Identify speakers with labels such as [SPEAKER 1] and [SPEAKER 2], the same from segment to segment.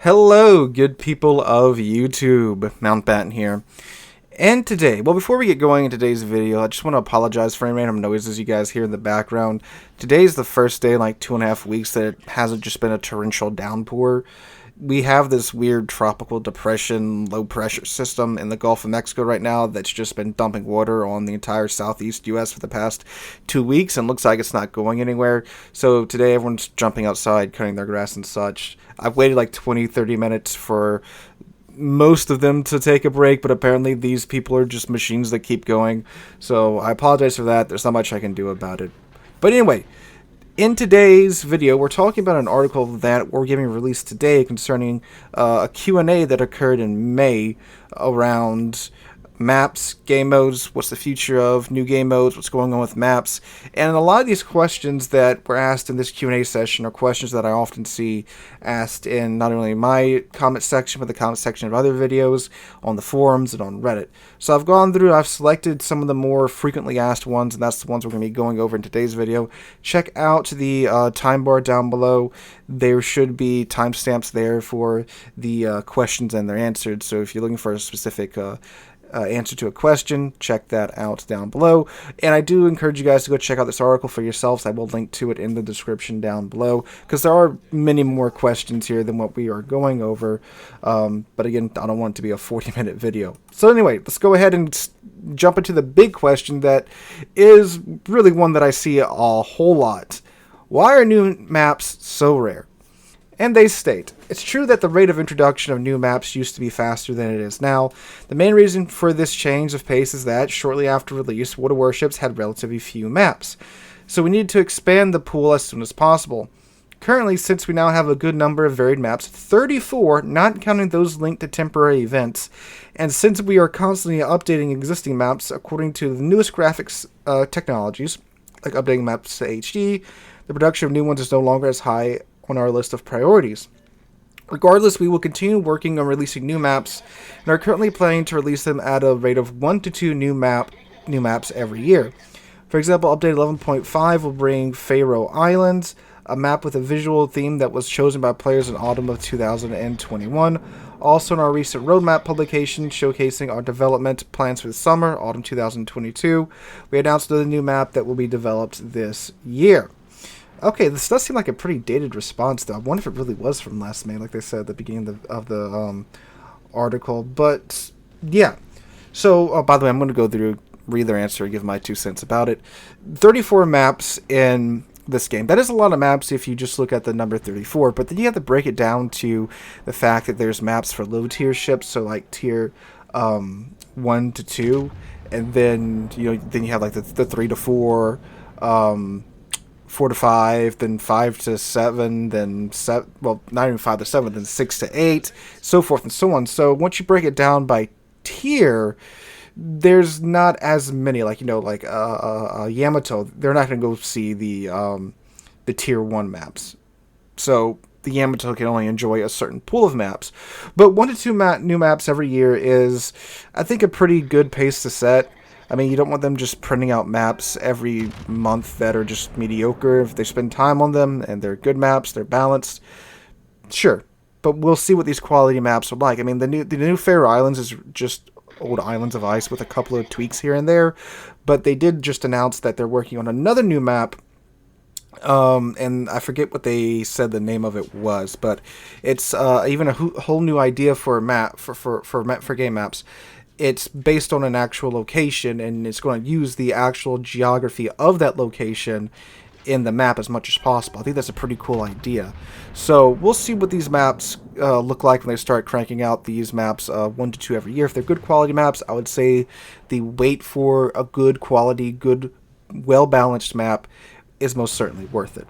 [SPEAKER 1] Hello, good people of YouTube. Mountbatten here. And today, well, before we get going in today's video, I just want to apologize for any random noises you guys hear in the background. Today's the first day in like 2.5 weeks that it hasn't just been a torrential downpour. We have this weird tropical depression, low pressure system in the Gulf of Mexico right now that's just been dumping water on the entire southeast U.S. for the past 2 weeks, and looks like it's not going anywhere. So today everyone's jumping outside, cutting their grass and such. I've waited like 20-30 minutes for most of them to take a break, but apparently these people are just machines that keep going. So I apologize for that. There's not much I can do about it. But anyway, in today's video, we're talking about an article that we're giving release today concerning a Q&A that occurred in May around maps, game modes, what's the future of new game modes, what's going on with maps, and a lot of these questions that were asked in this Q&A session are questions that I often see asked in not only my comment section, but the comment section of other videos, on the forums, and on Reddit. So I've gone through, I've selected some of the more frequently asked ones, and that's the ones we're going to be going over in today's video. Check out the time bar down below. There should be timestamps there for the questions and their answers, so if you're looking for a specific answer to a question, check that out down below. And I do encourage you guys to go check out this article for yourselves. I will link to it in the description down below, because there are many more questions here than what we are going over. But again, I don't want it to be a 40-minute video. So anyway, let's go ahead and jump into the big question that is really one that I see a whole lot. Why are new maps so rare? And they state, it's true that the rate of introduction of new maps used to be faster than it is now. The main reason for this change of pace is that, shortly after release, Warships had relatively few maps. So we need to expand the pool as soon as possible. Currently, since we now have a good number of varied maps, 34, not counting those linked to temporary events, and since we are constantly updating existing maps according to the newest graphics technologies, like updating maps to HD, the production of new ones is no longer as high on our list of priorities. Regardless, we will continue working on releasing new maps and are currently planning to release them at a rate of 1 to 2 new maps every year. For example, update 11.5 will bring Faroe Islands, a map with a visual theme that was chosen by players in autumn of 2021. Also in our recent roadmap publication showcasing our development plans for the summer, autumn 2022, we announced another new map that will be developed this year. Okay, this does seem like a pretty dated response, though. I wonder if it really was from last May, like they said at the beginning of the article. But, yeah. So, by the way, I'm going to go through, read their answer, and give my 2 cents about it. 34 maps in this game. That is a lot of maps if you just look at the number 34, but then you have to break it down to the fact that there's maps for low-tier ships, so like tier 1 to 2, and then, then you have like the 3 to 4, 4 to 5, then 5 to 7, then not even 5 to 7, then 6 to 8, so forth and so on. So once you break it down by tier, there's not as many, like Yamato. They're not going to go see the tier 1 maps. So the Yamato can only enjoy a certain pool of maps. But 1 to 2 new maps every year is, I think, a pretty good pace to set. I mean, you don't want them just printing out maps every month that are just mediocre. If they spend time on them and they're good maps, they're balanced, sure. But we'll see what these quality maps are like. I mean, the new Faroe Islands is just old islands of ice with a couple of tweaks here and there. But they did just announce that they're working on another new map. And I forget what they said the name of it was, but it's even a whole new idea for a map for game maps. It's based on an actual location, and it's going to use the actual geography of that location in the map as much as possible. I think that's a pretty cool idea. So we'll see what these maps look like when they start cranking out these maps 1 to 2 every year. If they're good quality maps, I would say the wait for a good quality, good, well-balanced map is most certainly worth it.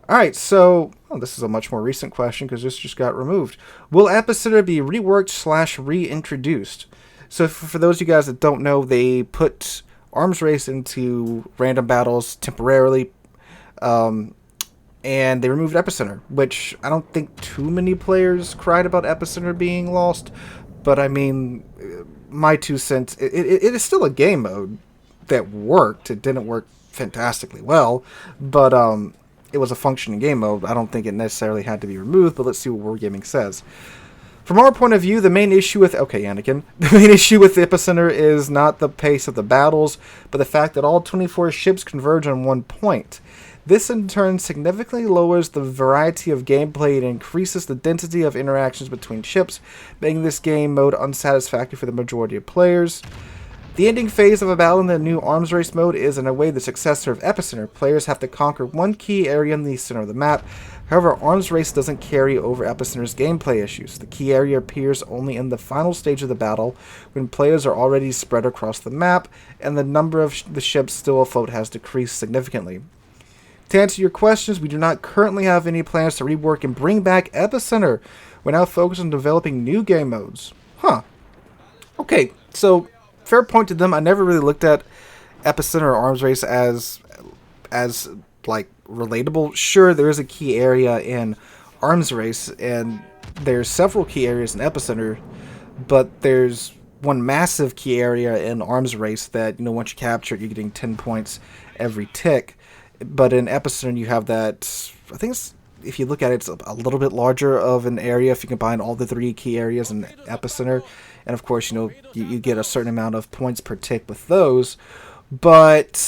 [SPEAKER 1] Alright, so this is a much more recent question because this just got removed. Will Epicenter be reworked / reintroduced? So for those of you guys that don't know, they put Arms Race into random battles temporarily, and they removed Epicenter, which I don't think too many players cried about Epicenter being lost, but I mean, my 2 cents, it is still a game mode that worked. It didn't work fantastically well, but it was a functioning game mode. I don't think it necessarily had to be removed, but let's see what Wargaming says. From our point of view, the main issue with... Okay, Anakin. The main issue with the Epicenter is not the pace of the battles, but the fact that all 24 ships converge on one point. This in turn significantly lowers the variety of gameplay and increases the density of interactions between ships, making this game mode unsatisfactory for the majority of players. The ending phase of a battle in the new arms race mode is in a way the successor of Epicenter. Players have to conquer one key area in the center of the map. However, arms race doesn't carry over Epicenter's gameplay issues. The key area appears only in the final stage of the battle, when players are already spread across the map, and the number of the ships still afloat has decreased significantly. To answer your questions, we do not currently have any plans to rework and bring back Epicenter. We're now focused on developing new game modes. Huh. Okay, so fair point to them. I never really looked at Epicenter or Arms Race as like relatable. Sure, there is a key area in Arms Race, and there's several key areas in Epicenter, but there's one massive key area in Arms Race that, once you capture it, you're getting 10 points every tick. But in Epicenter, you have that, I think if you look at it, it's a little bit larger of an area if you combine all the 3 key areas in Epicenter. And of course, you get a certain amount of points per tick with those. But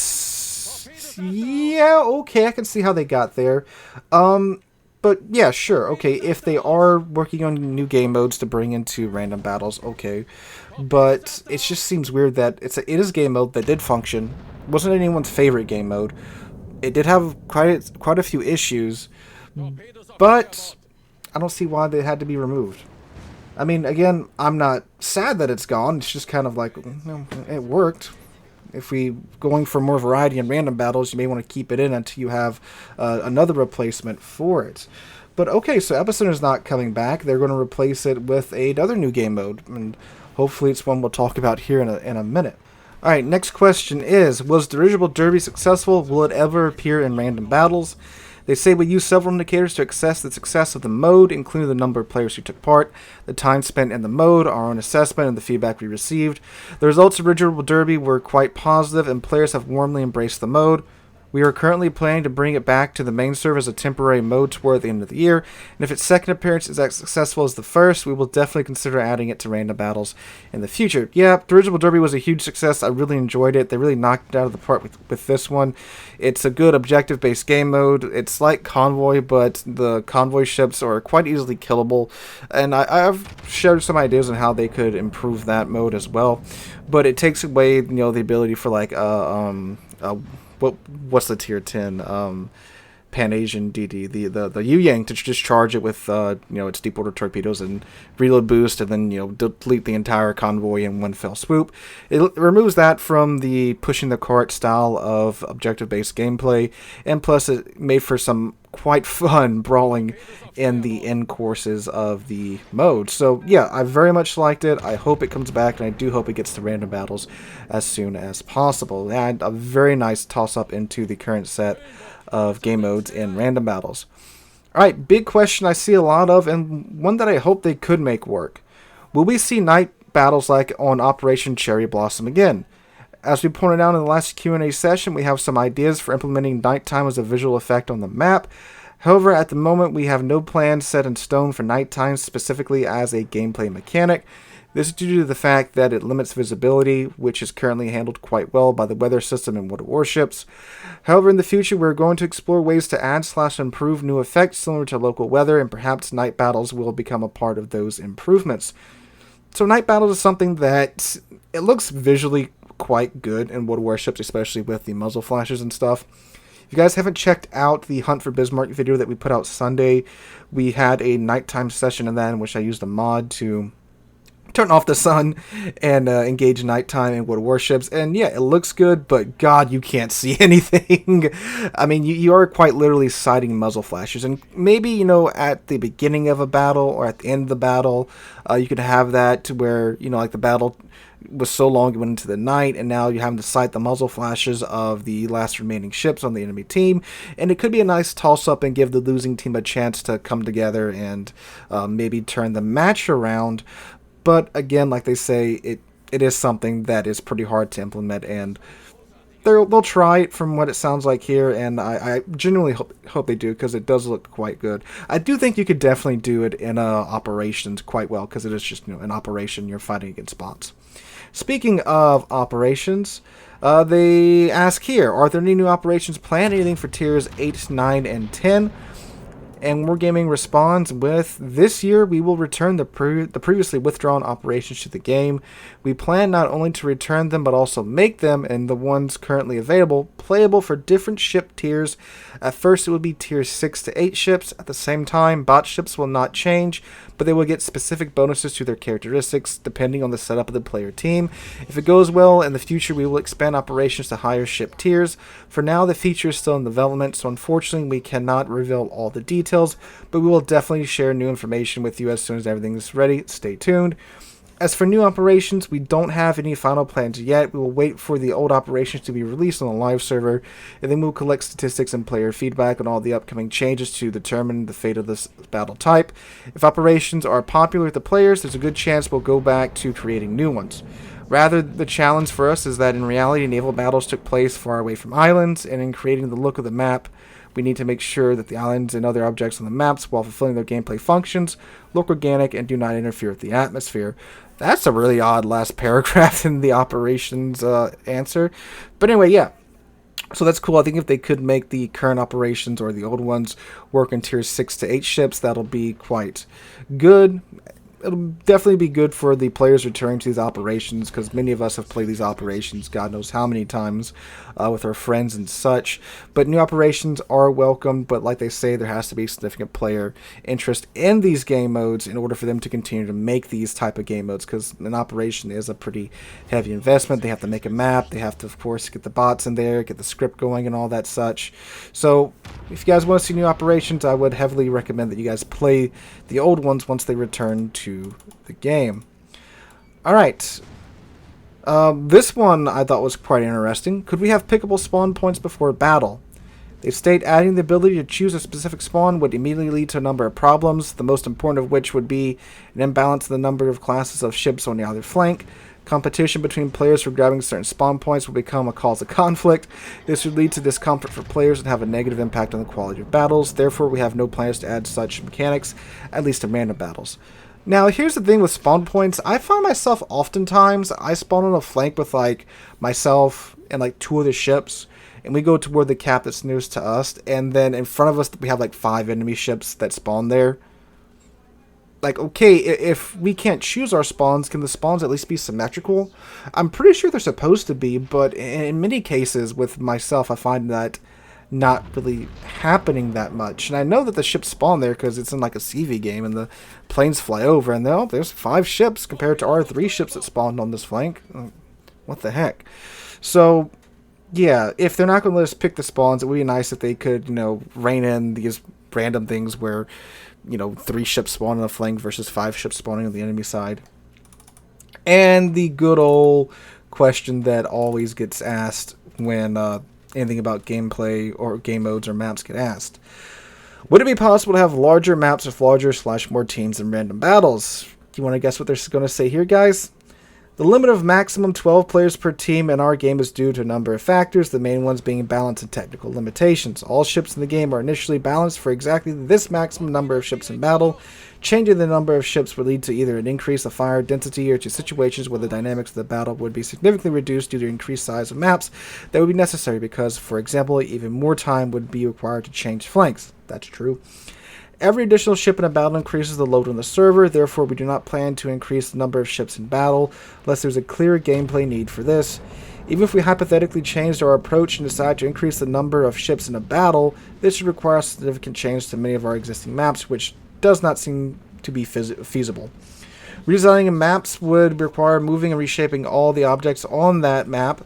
[SPEAKER 1] yeah, okay, I can see how they got there. But yeah, sure, okay, if they are working on new game modes to bring into random battles, okay. But it just seems weird that it is a game mode that did function. It wasn't anyone's favorite game mode. It did have quite a few issues, but I don't see why they had to be removed. I mean, again, I'm not sad that it's gone. It's just kind of like, it worked. If we going for more variety in random battles, you may want to keep it in until you have another replacement for it. But okay, so Epicenter's not coming back. They're going to replace it with another new game mode, and hopefully it's one we'll talk about here in a minute. Alright, next question is, was Dirigible Derby successful? Will it ever appear in random battles? They say we use several indicators to assess the success of the mode, including the number of players who took part, the time spent in the mode, our own assessment, and the feedback we received. The results of Dirigible Derby were quite positive, and players have warmly embraced the mode. We are currently planning to bring it back to the main server as a temporary mode toward the end of the year, and if its second appearance is as successful as the first, we will definitely consider adding it to random battles in the future. Yeah, Dirigible Derby was a huge success. I really enjoyed it. They really knocked it out of the park with this one. It's a good objective-based game mode. It's like Convoy, but the Convoy ships are quite easily killable, and I've shared some ideas on how they could improve that mode as well, but it takes away, the ability for like what's the tier 10 Pan-Asian DD, the Yu-Yang, to just charge it with its deep water torpedoes and reload boost, and then delete the entire convoy in one fell swoop. It removes that from the pushing the cart style of objective-based gameplay, and plus it made for some quite fun brawling in the end courses of the mode. So yeah, I very much liked it. I hope it comes back, and I do hope it gets to random battles as soon as possible. And a very nice toss-up into the current set of game modes in random battles. Alright, big question I see a lot of, and one that I hope they could make work. Will we see night battles like on Operation Cherry Blossom again? As we pointed out in the last Q&A session, we have some ideas for implementing nighttime as a visual effect on the map. However, at the moment, we have no plans set in stone for nighttime specifically as a gameplay mechanic. This is due to the fact that it limits visibility, which is currently handled quite well by the weather system in Warships. However, in the future, we're going to explore ways to add/improve new effects similar to local weather, and perhaps night battles will become a part of those improvements. So night battles is something that it looks visually quite good in Warships, especially with the muzzle flashes and stuff. If you guys haven't checked out the Hunt for Bismarck video that we put out Sunday, we had a nighttime session in that in which I used a mod to turn off the sun and engage nighttime in Warships. And yeah, it looks good, but God, you can't see anything. I mean, you are quite literally sighting muzzle flashes. And maybe, at the beginning of a battle or at the end of the battle, you could have that to where, like the battle was so long it went into the night, and now you're having to sight the muzzle flashes of the last remaining ships on the enemy team, and it could be a nice toss-up and give the losing team a chance to come together and maybe turn the match around. But again, like they say, it is something that is pretty hard to implement, and they'll try it from what it sounds like here, and I genuinely hope they do, because it does look quite good. I do think you could definitely do it in operations quite well, because it is just an operation you're fighting against bots. Speaking of operations, they ask here, are there any new operations planned? Anything for tiers 8, 9, and 10? And Wargaming responds with, this year we will return the previously withdrawn operations to the game. We plan not only to return them, but also make them, and the ones currently available, playable for different ship tiers. At first it will be tier 6 to 8 ships. At the same time, bot ships will not change, but they will get specific bonuses to their characteristics depending on the setup of the player team. If it goes well, in the future we will expand operations to higher ship tiers. For now, the feature is still in development, so unfortunately we cannot reveal all the details, but we will definitely share new information with you as soon as everything is ready. Stay tuned. As for new operations, we don't have any final plans yet. We will wait for the old operations to be released on the live server, and then we'll collect statistics and player feedback on all the upcoming changes to determine the fate of this battle type. If operations are popular with the players, there's a good chance we'll go back to creating new ones. Rather, the challenge for us is that in reality, naval battles took place far away from islands, and in creating the look of the map, we need to make sure that the islands and other objects on the maps, while fulfilling their gameplay functions, look organic and do not interfere with the atmosphere. That's a really odd last paragraph in the operations answer. But anyway, yeah. So that's cool. I think if they could make the current operations or the old ones work in tier 6 to 8 ships, that'll be quite good. It'll definitely be good for the players returning to these operations, because many of us have played these operations God knows how many times with our friends and such. But new operations are welcome, but like they say, there has to be significant player interest in these game modes in order for them to continue to make these type of game modes, because an operation is a pretty heavy investment. They have to make a map, they have to of course get the bots in there, get the script going and all that such. So if you guys want to see new operations, I would heavily recommend that you guys play the old ones once they return to the game. Alright. This one I thought was quite interesting. Could we have pickable spawn points before battle? They state adding the ability to choose a specific spawn would immediately lead to a number of problems, the most important of which would be an imbalance in the number of classes of ships on the other flank. Competition between players for grabbing certain spawn points will become a cause of conflict. This would lead to discomfort for players and have a negative impact on the quality of battles. Therefore, we have no plans to add such mechanics, at least in random battles. Now, here's the thing with spawn points. I find myself oftentimes, I spawn on a flank with, like, myself and, like, 2 other ships, and we go toward the cap that's nearest to us, and then in front of us, we have, like, 5 enemy ships that spawn there. Like, okay, if we can't choose our spawns, can the spawns at least be symmetrical? I'm pretty sure they're supposed to be, but in many cases with myself, I find that not really happening that much. And I know that the ships spawn there because it's in like a CV game and the planes fly over and there's 5 ships compared to our 3 ships that spawned on this flank. What the heck? So yeah, if they're not going to let us pick the spawns, it would be nice if they could, rein in these random things where, 3 ships spawn on the flank versus 5 ships spawning on the enemy side. And the good old question that always gets asked when anything about gameplay or game modes or maps get asked. Would it be possible to have larger maps with larger/more teams in random battles? Do you want to guess what they're going to say here, guys? The limit of maximum 12 players per team in our game is due to a number of factors, the main ones being balance and technical limitations. All ships in the game are initially balanced for exactly this maximum number of ships in battle. Changing the number of ships would lead to either an increase of fire density or to situations where the dynamics of the battle would be significantly reduced due to increased size of maps that would be necessary because, for example, even more time would be required to change flanks. That's true. Every additional ship in a battle increases the load on the server, therefore we do not plan to increase the number of ships in battle unless there's a clear gameplay need for this. Even if we hypothetically changed our approach and decide to increase the number of ships in a battle, this would require a significant change to many of our existing maps, which does not seem to be feasible. Redesigning maps would require moving and reshaping all the objects on that map,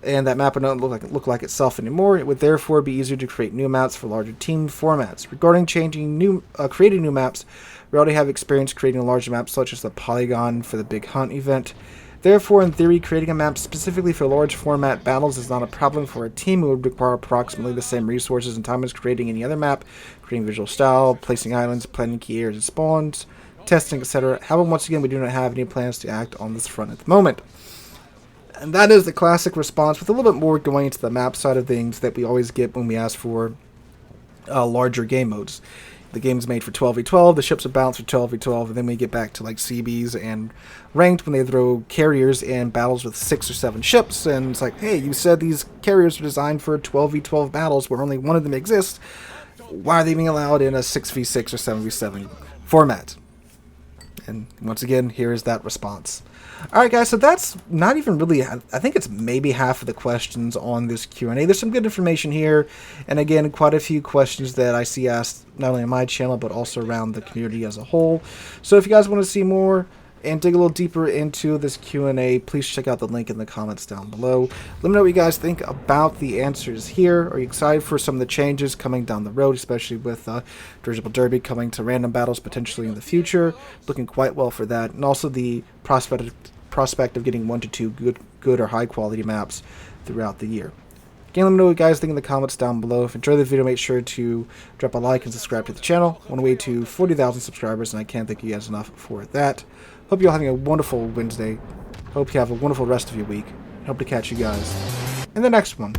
[SPEAKER 1] and that map would not look like itself anymore. It would therefore be easier to create new maps for larger team formats. Regarding creating new maps, we already have experience creating large maps such as the Polygon for the Big Hunt event. Therefore, in theory, creating a map specifically for large format battles is not a problem for a team. It would require approximately the same resources and time as creating any other map, creating visual style, placing islands, planning key areas and spawns, testing, etc. However, once again, we do not have any plans to act on this front at the moment. And that is the classic response, with a little bit more going into the map side of things that we always get when we ask for larger game modes. The game's made for 12v12, the ships are balanced for 12v12, and then we get back to like CBs and ranked when they throw carriers in battles with 6 or 7 ships, and it's like, hey, you said these carriers are designed for 12v12 battles where only one of them exists. Why are they being allowed in a 6v6 or 7v7 format? And once again, here is that response. Alright guys, so that's not even really, I think it's maybe half of the questions on this Q&A. There's some good information here, and again, quite a few questions that I see asked not only on my channel, but also around the community as a whole. So if you guys want to see more and dig a little deeper into this Q&A, please check out the link in the comments down below. Let me know what you guys think about the answers here. Are you excited for some of the changes coming down the road, especially with Dirigible Derby coming to random battles potentially in the future? Looking quite well for that. And also the prospect of getting 1 to 2 good or high quality maps throughout the year. Again, let me know what you guys think in the comments down below. If you enjoyed the video, make sure to drop a like and subscribe to the channel. On the way to 40,000 subscribers, and I can't thank you guys enough for that. Hope you're all having a wonderful Wednesday. Hope you have a wonderful rest of your week. Hope to catch you guys in the next one.